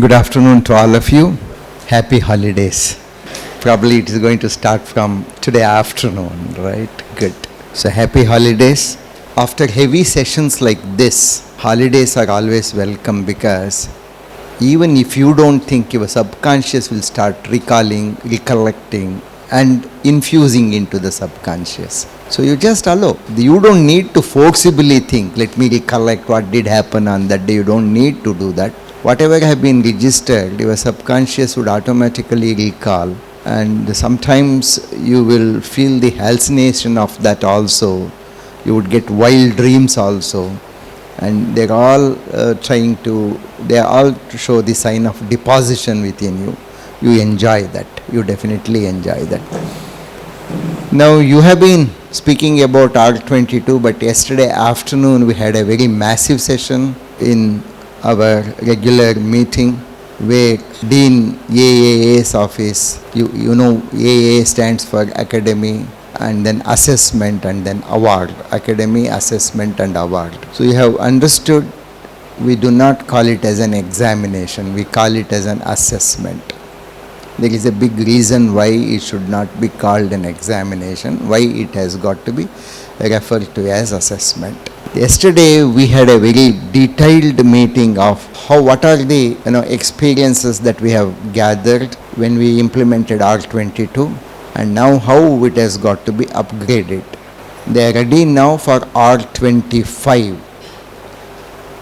Good afternoon to all of you. Happy holidays. Probably it is going to start from today afternoon, right? Good. So happy holidays. After heavy sessions like this, holidays are always welcome because even if you don't think, your subconscious will start recalling, recollecting and infusing into the subconscious. So you just allow. You don't need to forcibly think, let me recollect what did happen on that day. You don't need to do that. Whatever have been registered, your subconscious would automatically recall, and sometimes you will feel the hallucination of that also. You would get wild dreams also, and they're all they all show the sign of deposition within you. You enjoy that. You definitely enjoy that. Now you have been speaking about R22, but yesterday afternoon we had a very massive session in our regular meeting where Dean AAA's office, you know AAA stands for Academy and then Assessment and then Award. Academy, Assessment and Award. So you have understood, we do not call it as an examination, we call it as an assessment. There is a big reason why it should not be called an examination, why it has got to be referred to as assessment. Yesterday we had a very detailed meeting of what are the experiences that we have gathered when we implemented R22 and now how it has got to be upgraded. They are ready now for R25,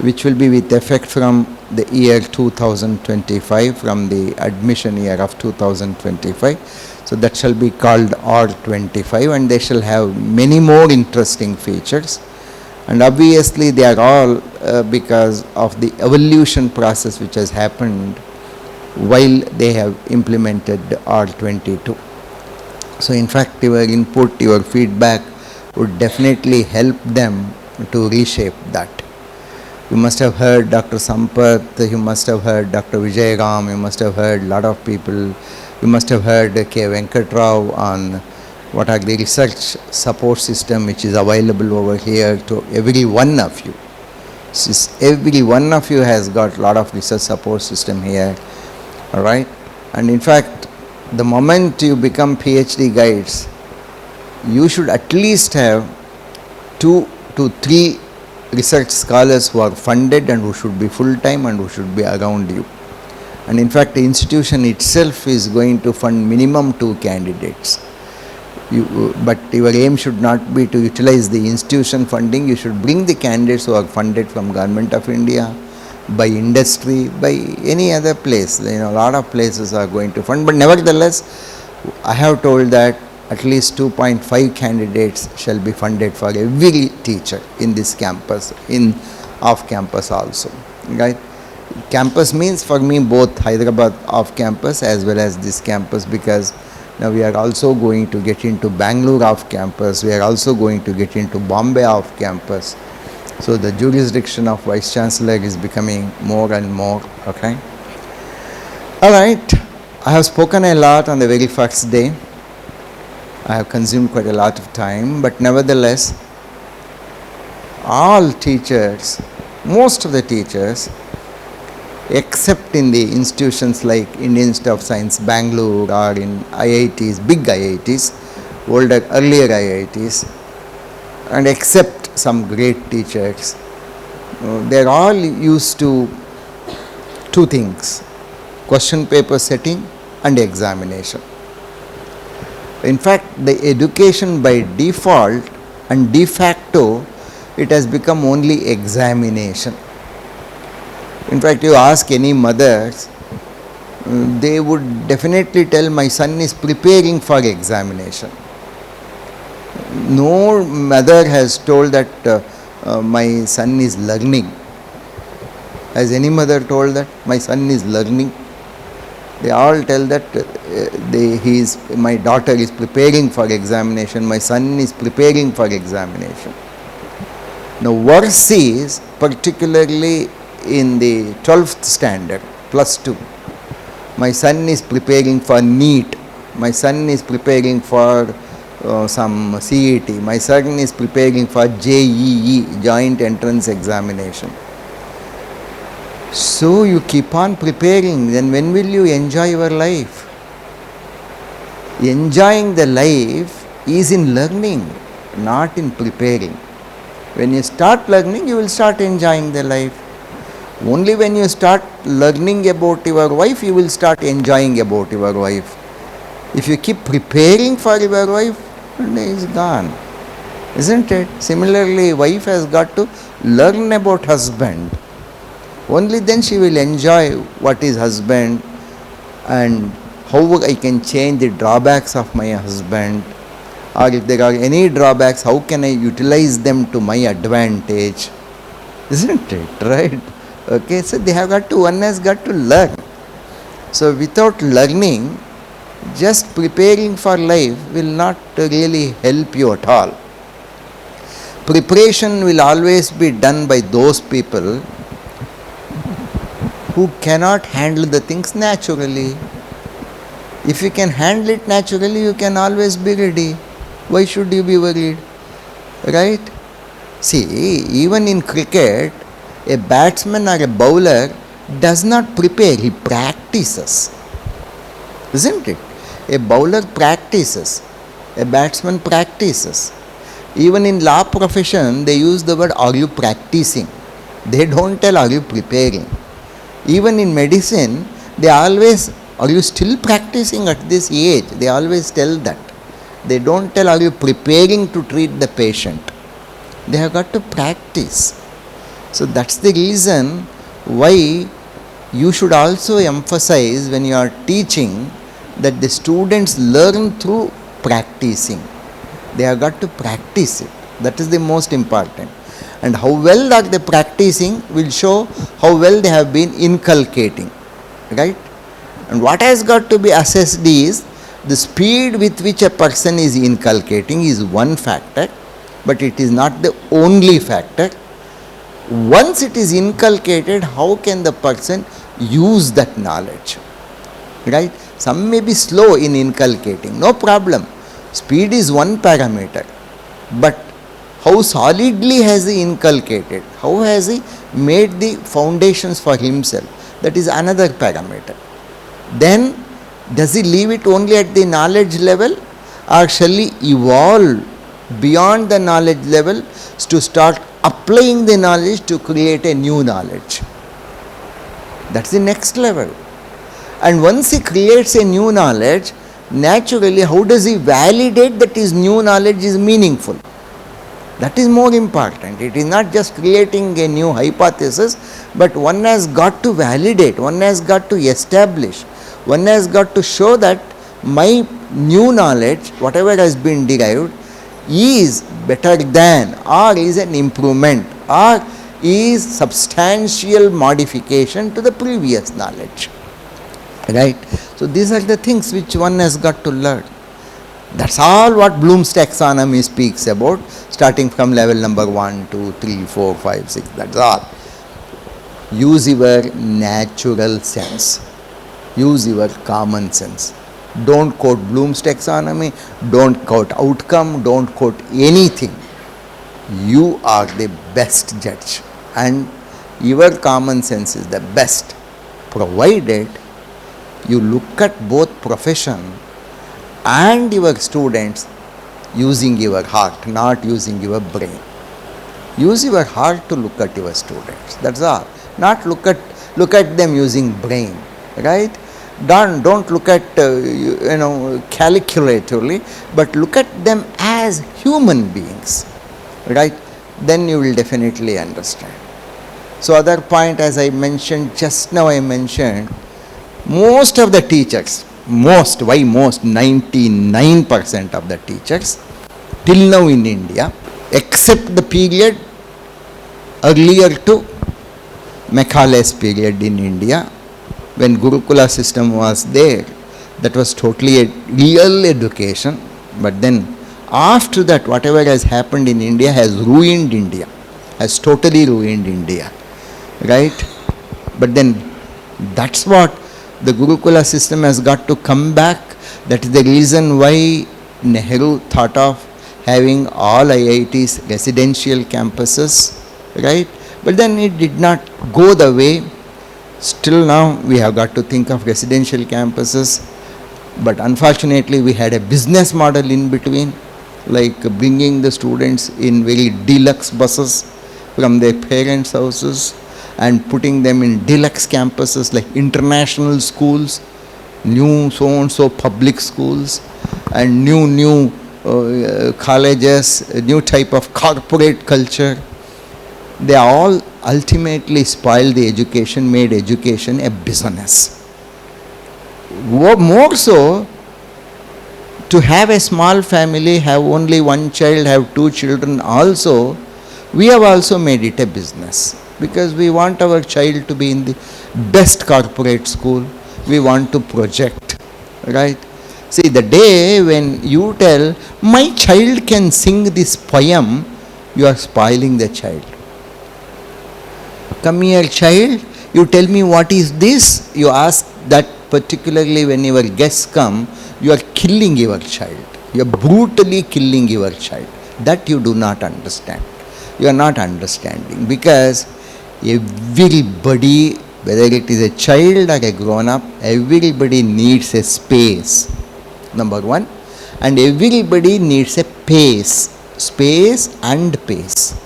which will be with effect from the year 2025, from the admission year of 2025. So that shall be called R25 and they shall have many more interesting features. And obviously they are all because of the evolution process which has happened while they have implemented R22. So in fact your input, your feedback would definitely help them to reshape that. You must have heard Dr. Sampath, you must have heard Dr. Vijayaram, you must have heard a lot of people, you must have heard K. Venkatrao on what are the research support system which is available over here to every one of you. Every one of you has got a lot of research support system here, alright? And in fact, the moment you become PhD guides, you should at least have 2 to 3 research scholars who are funded and who should be full-time and who should be around you. And in fact, the institution itself is going to fund minimum 2 candidates. But your aim should not be to utilize the institution funding. You should bring the candidates who are funded from Government of India, by industry, by any other place. A lot of places are going to fund. But nevertheless, I have told that at least 2.5 candidates shall be funded for every teacher in this campus, in off campus also. Right? Campus means for me both Hyderabad off campus as well as this campus, because now we are also going to get into Bangalore off campus, we are also going to get into Bombay off campus. So the jurisdiction of Vice Chancellor is becoming more and more, okay? Alright, I have spoken a lot on the very first day. I have consumed quite a lot of time, but nevertheless, all teachers, most of the teachers, except in the institutions like Indian Institute of Science, Bangalore, or in IITs, big IITs, earlier IITs, and except some great teachers, they are all used to 2 things, question paper setting and examination. In fact, the education by default and de facto, it has become only examination. In fact, you ask any mothers, they would definitely tell, my son is preparing for examination. No mother has told that my son is learning. Has any mother told that my son is learning? They all tell that my daughter is preparing for examination, my son is preparing for examination. Now worse is, particularly in the 12th standard, plus 2, my son is preparing for NEET, my son is preparing for some CET, my son is preparing for JEE, Joint Entrance Examination. So you keep on preparing, then when will you enjoy your life? Enjoying the life is in learning, not in preparing. When you start learning, you will start enjoying the life. Only when you start learning about your wife, you will start enjoying about your wife. If you keep preparing for your wife, one day is gone. Isn't it? Similarly, wife has got to learn about husband. Only then she will enjoy what is husband and how I can change the drawbacks of my husband, or if there are any drawbacks, how can I utilize them to my advantage? Isn't it? Right? Okay, so one has got to learn. So without learning, just preparing for life will not really help you at all. Preparation will always be done by those people who cannot handle the things naturally. If you can handle it naturally, you can always be ready. Why should you be worried? Right? See, even in cricket, a batsman or a bowler does not prepare, he practices. Isn't it? A bowler practices, a batsman practices. Even in law profession, they use the word, are you practicing? They don't tell, are you preparing? Even in medicine, they always, are you still practicing at this age? They always tell that. They don't tell, are you preparing to treat the patient? They have got to practice. So that's the reason why you should also emphasize when you are teaching that the students learn through practicing. They have got to practice it. That is the most important. And how well are they practicing will show how well they have been inculcating. Right? And what has got to be assessed is the speed with which a person is inculcating is one factor, but it is not the only factor. Once it is inculcated, how can the person use that knowledge? Right? Some may be slow in inculcating, no problem. Speed is one parameter, but how solidly has he inculcated? How has he made the foundations for himself? That is another parameter. Then, does he leave it only at the knowledge level, or shall he evolve beyond the knowledge level to start applying the knowledge to create a new knowledge? That's the next level. And once he creates a new knowledge, naturally, how does he validate that his new knowledge is meaningful? That is more important. It is not just creating a new hypothesis, but one has got to validate, one has got to establish, one has got to show that my new knowledge, whatever has been derived, is better than, or is an improvement, or is substantial modification to the previous knowledge. Right? So these are the things which one has got to learn. That's all what Bloom's taxonomy speaks about, starting from level number 1, 2, 3, 4, 5, 6, that's all. Use your natural sense. Use your common sense. Don't quote Bloom's taxonomy, don't quote outcome, don't quote anything. You are the best judge, and your common sense is the best, provided you look at both profession and your students using your heart, not using your brain. Use your heart to look at your students. That's all. Not look at them using brain. Right? Don't look at calculatorily, but look at them as human beings. Right? Then you will definitely understand. So other point, as I mentioned just now, most of the teachers, 99% of the teachers till now in India, except the period earlier to Macaulay's period in India, when Gurukula system was there, that was totally a real education. But then after that, whatever has happened in India has ruined India, has totally ruined India. Right? But then that's what the Gurukula system has got to come back. That is the reason why Nehru thought of having all IITs residential campuses, right? But then it did not go the way Still now we have got to think of residential campuses, but unfortunately we had a business model in between, like bringing the students in very deluxe buses from their parents' houses and putting them in deluxe campuses like international schools, new so-and-so public schools, and new colleges, a new type of corporate culture. They all ultimately spoiled the education, made education a business. More so, to have a small family, have only one child, have two children also, we have also made it a business, because we want our child to be in the best corporate school. We want to project, right? See, the day when you tell, my child can sing this poem, you are spoiling the child. Come here, child, you tell me what is this. You ask that particularly when your guests come, you are killing your child. You are brutally killing your child. That you do not understand. You are not understanding, because everybody, whether it is a child or a grown-up, everybody needs a space, number one, and everybody needs a pace, space and pace.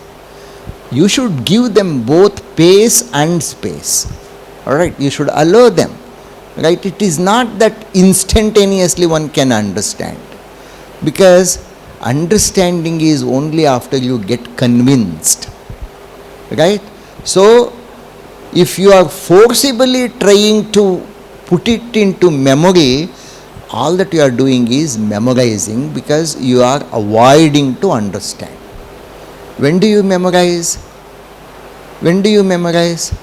You should give them both pace and space. Alright, you should allow them. Right, it is not that instantaneously one can understand, because understanding is only after you get convinced. Right? So, if you are forcibly trying to put it into memory, all that you are doing is memorizing, because you are avoiding to understand. When do you memorize? When do you memorize?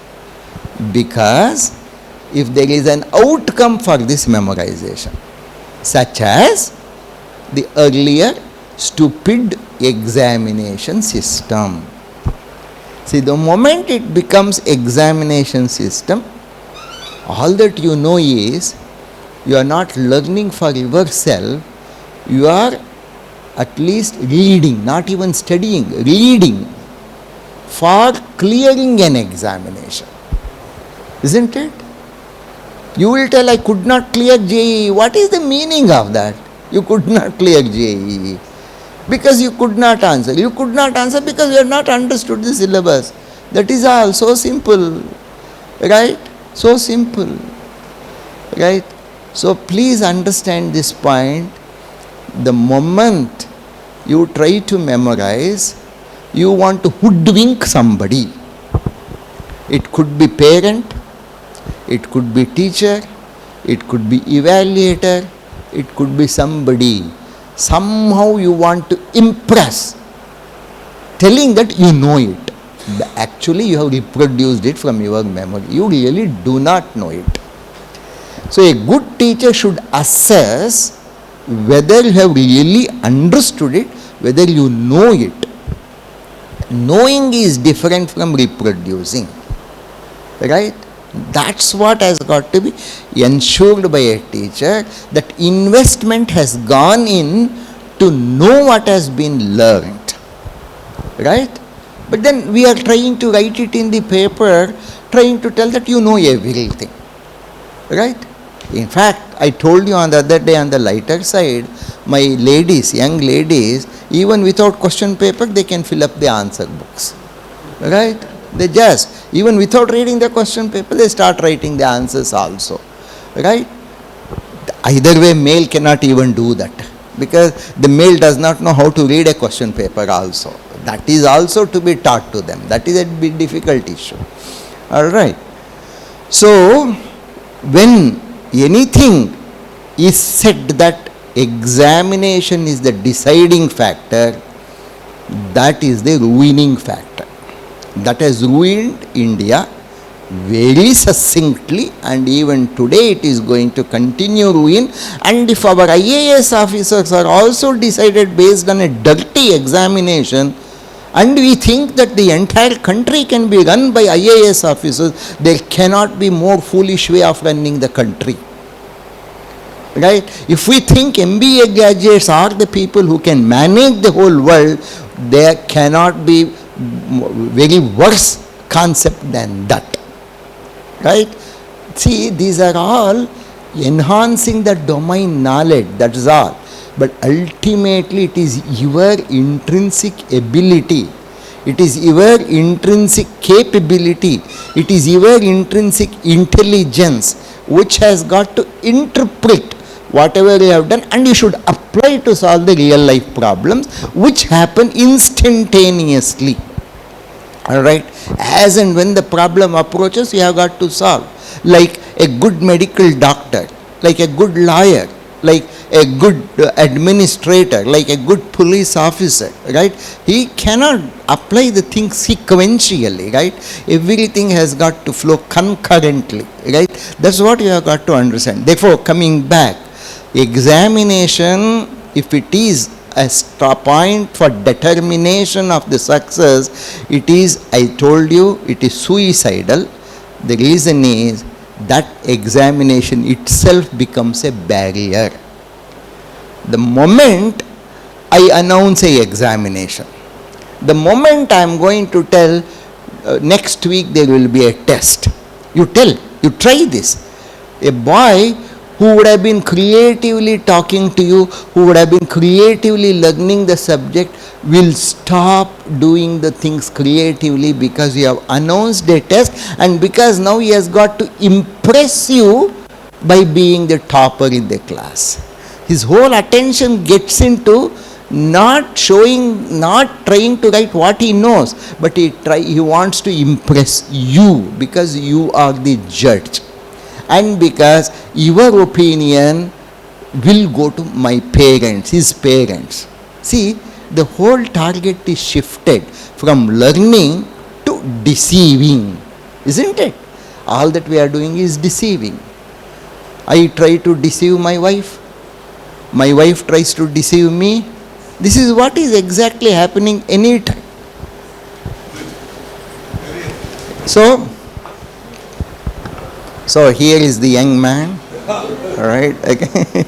Because if there is an outcome for this memorization, such as the earlier stupid examination system. See, the moment it becomes examination system, all that you know is, you are not learning for yourself, you are at least reading, not even studying, reading for clearing an examination. Isn't it? You will tell, I could not clear JEE. What is the meaning of that? You could not clear JEE. Because you could not answer. You could not answer because you have not understood the syllabus. That is all. So simple. Right? So simple. Right? So please understand this point. The moment you try to memorize, you want to hoodwink somebody. It could be parent, it could be teacher, it could be evaluator, it could be somebody. Somehow you want to impress, telling that you know it. Actually, you have reproduced it from your memory. You really do not know it. So a good teacher should assess whether you have really understood it, whether you know it. Knowing is different from reproducing. Right? That's what has got to be ensured by a teacher, that investment has gone in to know what has been learned. Right? But then we are trying to write it in the paper, trying to tell that you know everything. Right? In fact, I told you on the other day on the lighter side, my ladies, young ladies, even without question paper, they can fill up the answer books. Right? They just, even without reading the question paper, they start writing the answers also. Right? Either way, male cannot even do that, because the male does not know how to read a question paper also. That is also to be taught to them. That is a bit difficult issue. Alright. So, when anything is said that examination is the deciding factor, that is the ruining factor. That has ruined India very succinctly, and even today it is going to continue ruin. And if our IAS officers are also decided based on a dirty examination, and we think that the entire country can be run by IAS officers, there cannot be more foolish way of running the country. Right? If we think MBA graduates are the people who can manage the whole world, there cannot be very worse concept than that. right? See, these are all enhancing the domain knowledge, that is all. But ultimately it is your intrinsic ability, it is your intrinsic capability, it is your intrinsic intelligence which has got to interpret whatever you have done, and you should apply to solve the real life problems which happen instantaneously. Alright, as and when the problem approaches, you have got to solve. Like a good medical doctor, like a good lawyer, like a good administrator, like a good police officer, right? He cannot apply the things sequentially, right? Everything has got to flow concurrently, right? That's what you have got to understand. Therefore, coming back, examination, if it is a point for determination of the success, it is, I told you, it is suicidal. The reason is that examination itself becomes a barrier. The moment I announce a examination, the moment I am going to tell next week there will be a test, you tell, you try this. A boy who would have been creatively talking to you, who would have been creatively learning the subject, will stop doing the things creatively because you have announced a test, and because now he has got to impress you by being the topper in the class. His whole attention gets into not showing, not trying to write what he knows, but he wants to impress you because you are the judge. And because your opinion will go to my parents, his parents. See, the whole target is shifted from learning to deceiving, isn't it? All that we are doing is deceiving. I try to deceive my wife tries to deceive me. This is what is exactly happening anytime. So here is the young man, right? Okay.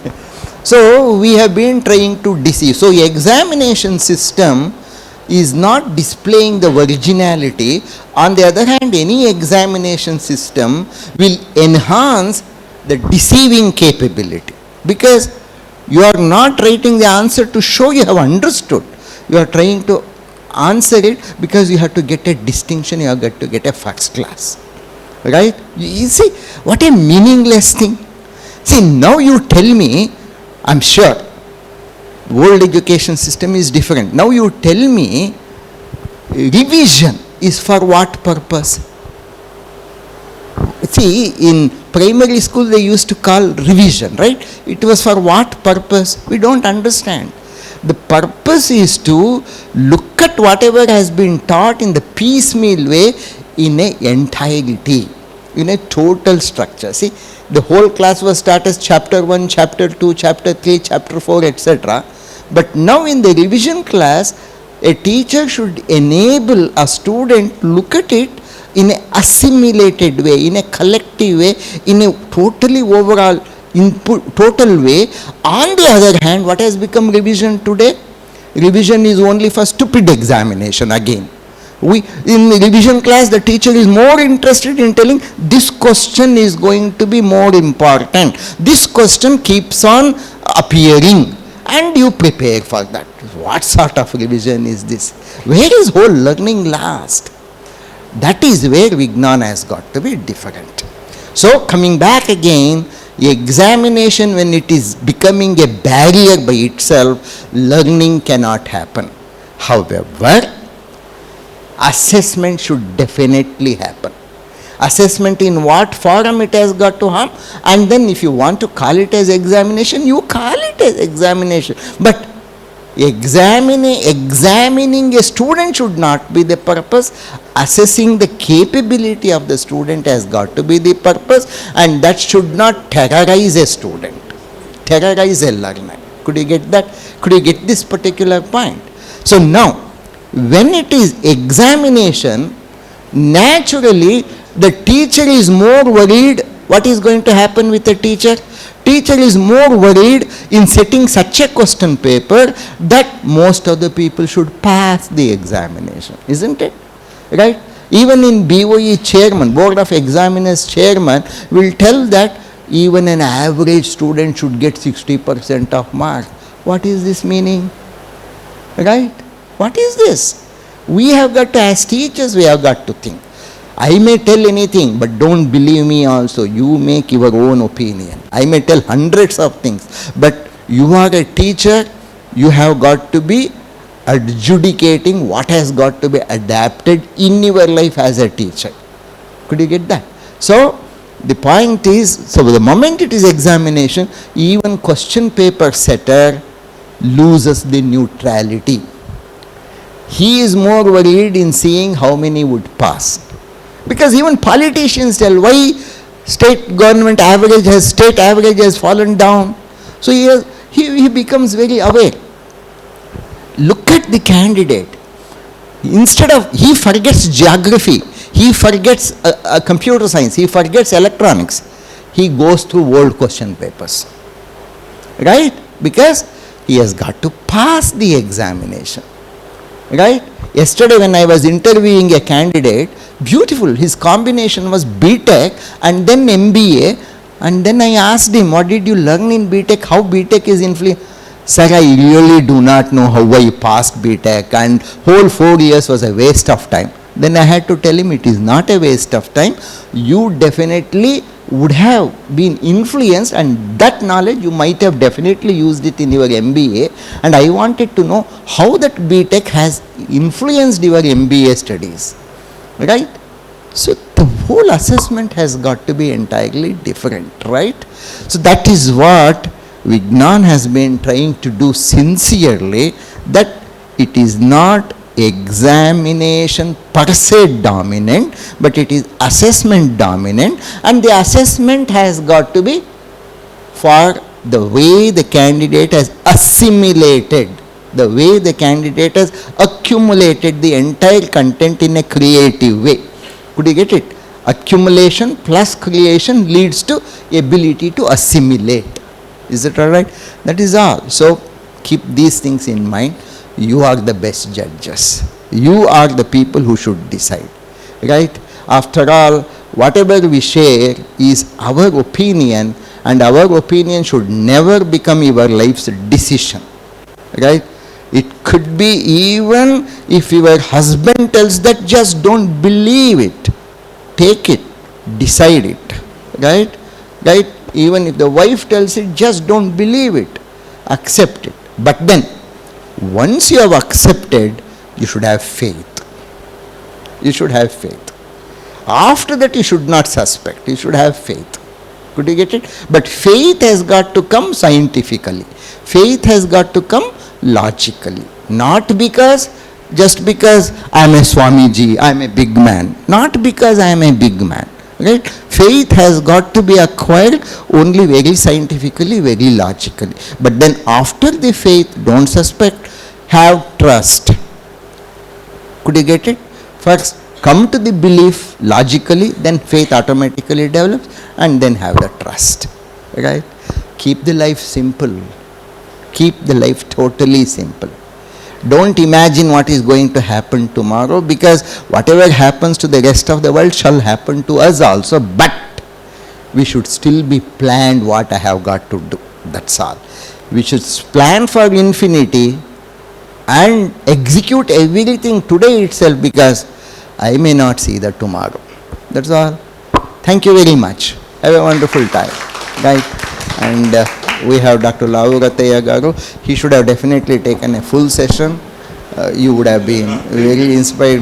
So we have been trying to deceive. So examination system is not displaying the originality. On the other hand, any examination system will enhance the deceiving capability, because you are not writing the answer to show you have understood. You are trying to answer it because you have to get a distinction, you have got to get a first class. Right? You see, what a meaningless thing. See, now you tell me, I'm sure, world education system is different. Now you tell me, revision is for what purpose? See, in primary school they used to call revision, right? It was for what purpose? We don't understand. The purpose is to look at whatever has been taught in the piecemeal way in a entirety, in a total structure. See, the whole class was taught as chapter 1, chapter 2, chapter 3, chapter 4, etc. But now in the revision class, a teacher should enable a student to look at it in an assimilated way, in a collective way, in a totally overall input, total way. On the other hand, what has become revision today? Revision is only for stupid examination again. In the revision class, the teacher is more interested in telling this question is going to be more important. This question keeps on appearing and you prepare for that. What sort of revision is this? Where is whole learning last? That is where Vignan has got to be different. So coming back again, examination, when it is becoming a barrier by itself, learning cannot happen. However, assessment should definitely happen. Assessment in what form it has got to happen, and then if you want to call it as examination, you call it as examination. But examining a student should not be the purpose. Assessing the capability of the student has got to be the purpose, and that should not terrorize a student, terrorize a learner. Could you get that? Could you get this particular point? So now, when it is examination, naturally the teacher is more worried. What is going to happen with the teacher? Teacher is more worried in setting such a question paper that most of the people should pass the examination, isn't it? Right? Even in BOE chairman, Board of Examiners chairman, will tell that even an average student should get 60% of mark. What is this meaning? Right? What is this? We have got to, as teachers, we have got to think. I may tell anything, but don't believe me also. You make your own opinion. I may tell hundreds of things, but you are a teacher, you have got to be adjudicating what has got to be adapted in your life as a teacher. Could you get that? So, the point is, so the moment it is examination, even question paper setter loses the neutrality. He is more worried in seeing how many would pass. Because even politicians tell why state average has fallen down. So he becomes very aware. Look at the candidate. Instead of, he forgets geography, he forgets computer science, he forgets electronics, he goes through old question papers. Right? Because he has got to pass the examination. Right? Yesterday when I was interviewing a candidate, beautiful, his combination was BTech and then MBA, and then I asked him, what did you learn in BTech, how BTech is influenced? Sir, I really do not know how I passed BTech, and whole 4 years was a waste of time. Then I had to tell him it is not a waste of time. You definitely would have been influenced, and that knowledge you might have definitely used it in your MBA, and I wanted to know how that BTech has influenced your MBA studies. Right? So the whole assessment has got to be entirely different, right? So that is what Vignan has been trying to do sincerely, that it is not examination per se dominant, but it is assessment dominant, and the assessment has got to be for the way the candidate has assimilated, the way the candidate has accumulated the entire content in a creative way. Could you get it? Accumulation plus creation leads to ability to assimilate. Is it all right? That is all. So keep these things in mind. You are the best judges. You are the people who should decide. Right? After all, whatever we share is our opinion, and our opinion should never become your life's decision. Right? It could be even if your husband tells that, just don't believe it. Take it. Decide it. Right? Right? Even if the wife tells it, just don't believe it. Accept it. But then, once you have accepted, you should have faith. You should have faith. After that, you should not suspect. You should have faith. Could you get it? But faith has got to come scientifically. Faith has got to come logically. Not just because I am a Swamiji, I am a big man. Not because I am a big man. Right? Faith has got to be acquired only very scientifically, very logically. But then after the faith, don't suspect, have trust. Could you get it? First, come to the belief logically, then faith automatically develops, and then have the trust. Right? Keep the life simple. Keep the life totally simple. Don't imagine what is going to happen tomorrow, because whatever happens to the rest of the world shall happen to us also, but we should still be planned what I have got to do. That's all. We should plan for infinity and execute everything today itself, because I may not see that tomorrow. That's all. Thank you very much. Have a wonderful time. Right? And we have Dr. Nagabhushan Garu. He should have definitely taken a full session. You would have been very inspired